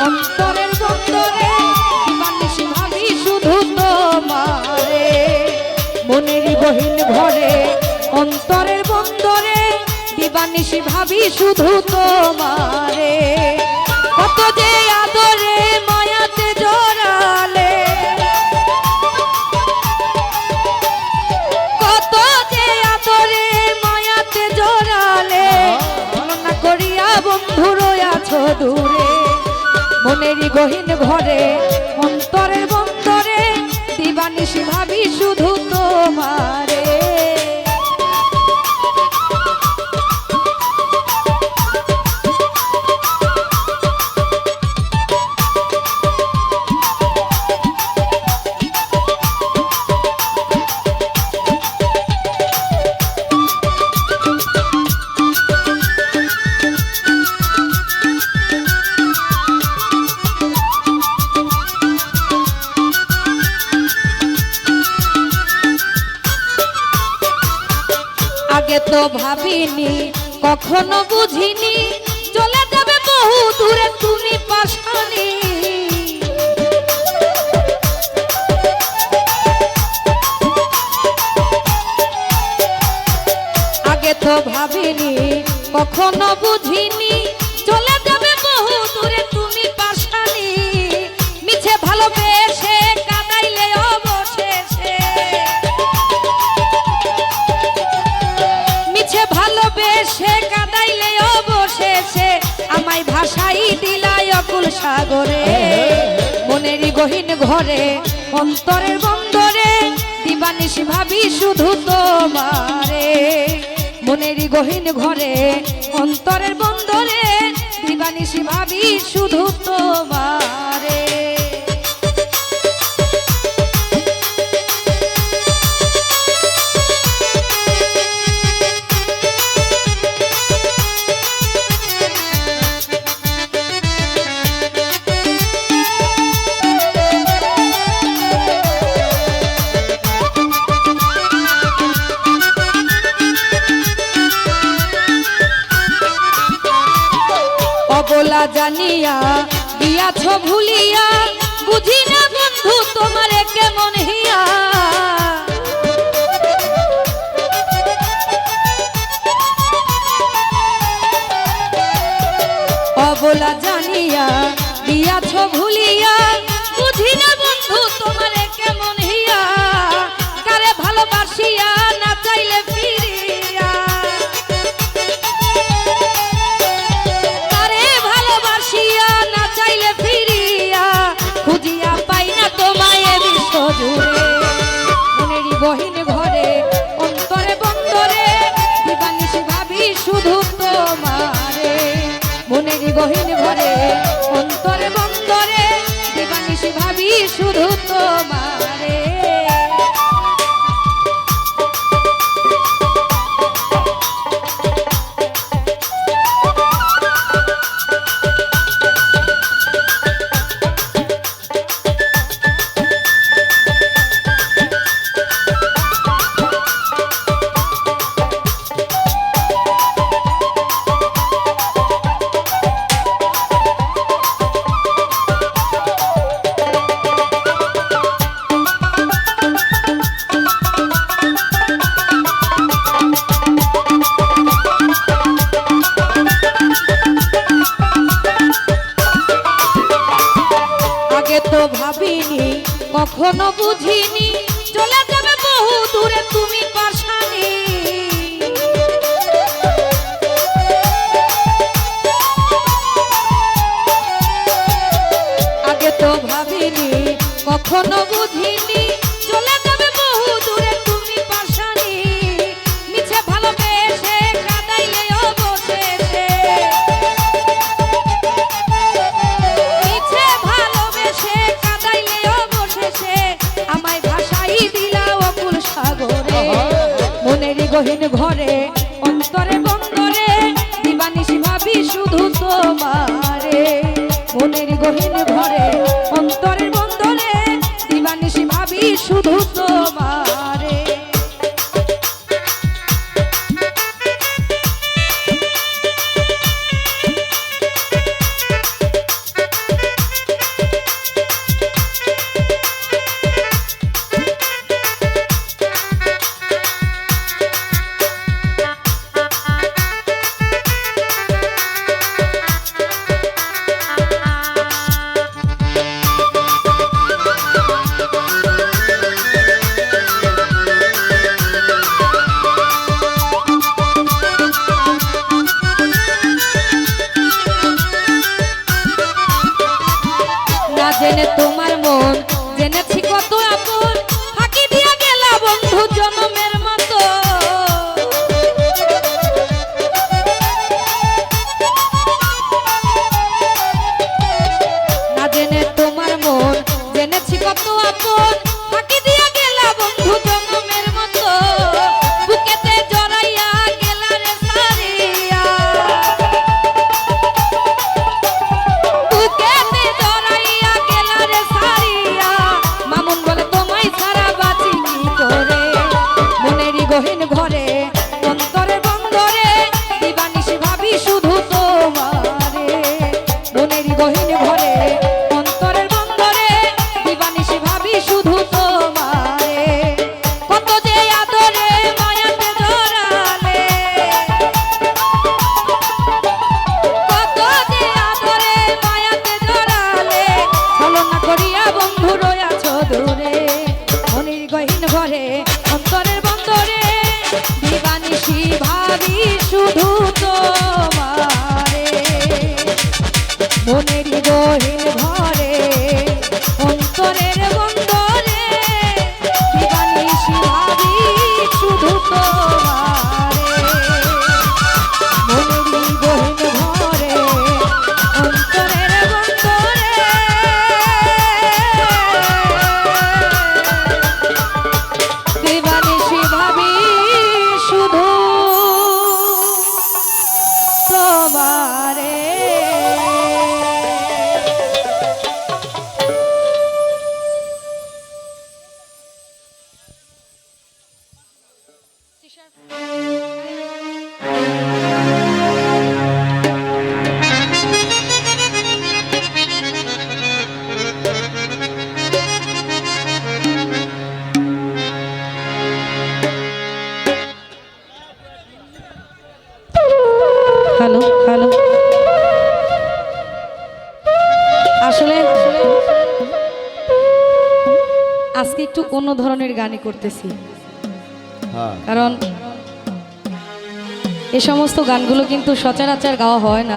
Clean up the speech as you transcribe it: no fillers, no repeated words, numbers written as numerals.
অন্তরের বন্দরে দিবানিশি ভাবি শুধু তোমারে মনেরই গহীন ঘরে অন্তরের বন্দরে দিবানিশি ভাবি শুধু তোমারে কত যে আদরে মায়াতে জড়ালে কত যে আদরে মায়াতে জড়ালে তুলনা করিয়া বন্ধু রয়াছো দূরে মনেরই গহীন ঘরে অন্তরের বন্দরে দিবানিশি ভাবি শুধু তোমারে আগে তো ভাবিনি কখনো বুঝিনি চলে যাবে বহু দূরে তুমি পাশানি আগে তো ভাবিনি কখনো বুঝিনি চলে যাবে বহু দূরে তুমি পাশানি মিছে ভালোবেসে কাঁদাইলে অবশেষে ভালোবেসে কাঁদাইলে অবশেষে আমায় ভাসাই দিলাই অকুল সাগরে মনেরই গহীন ঘরে অন্তরের বন্দরে দিবানিশি ভাবি শুধু তোমারে মনেরই গহীন ঘরে অন্তরের বন্দরে দিবানিশি ভাবি শুধু তোমারে অবলা জানিয়া দিয়াছ ভুলিয়া বুঝি না বন্ধু তোমারে কেমন হিয়া অবলা জানিয়া দিয়াছ ভুলিয়া বুঝি না বন্ধু তোমারে কেমন হিয়া কারে ভালোবাসিয়া না চাইলে ফিরিয়া খুঁজিয়া পাই না তোমায় বিশ্বজুড়ে মনেরই গহীন ঘরে অন্তরে বন্দরে দিবানিশি ভাবি শুধু তোমারে মনেরই গহীন ঘরে অন্তরে বন্দরে দিবানিশি ভাবি শুধু তোমারে তো ভাবিনি কখনো বুঝিনি চলে যাবে বহু দূরে তুমি পাশানি আগে তো ভাবিনি কখনো বুঝিনি চলে যাবে বহু দূরে তুমি পাশানি মিছে ভালোবেসে কাঁদাইলে অবশেষে আমায় ভাসাই দিলা অকুল সাগরে মনেরই গহীন ঘরে অন্তরে বন্দরে দিবানিশি ভাবি শুধু তোমারে মনেরই গহীন ঘরে অন্তরের বন্দরে দিবানিশি ভাবি শুধু তোমারে জেনে তোমার মন জেনেছি কত আপন ফাঁকি দিয়া গেলা বন্ধু জনমের মতো না জেনে তোমার মন জেনেছি কত আপন ফাঁকি দিয়া গেলা বন্ধু জনমের মতো বুকেতে জড়াইয়া গেলা রে সারিয়া বুকেতে জড়াইয়া গেলা রে সারিয়া মামুন বলে তোমায় ছাড়া বাঁচি কি করে মনেরই গহীন ঘরে অন্তরে বন্দরে দিবানিশি ভাবি শুধু তোমারে মনেরই গহীন ঘরে অন্তরের বন্দরে দিবানিশি ভাবি শুধু তোমারে কত যে আদরে মায়াতে জড়ালে কত যে আদরে মায়াতে জড়ালে ছলনা করিয়া বন্ধু রয়াছো দূরে মনের গহীন ঘরে অন্তরের বন্দরে দিবানিশি ভাবি শুধু তোমারে মনের গহীন ঘরে অন্তরের বন্দরে দিবানিশি ভাবি শুধু তোমারে মনের গহীন ঘরে অন্তরের বন্দরে দিবানিশি ভাবি শুধু তোমারে হ্যালো হ্যালো আসলে আজকে একটু অন্য ধরনের গানই করতেছি কারণ এই সমস্ত গানগুলো কিন্তু সচরাচর গাওয়া হয় না।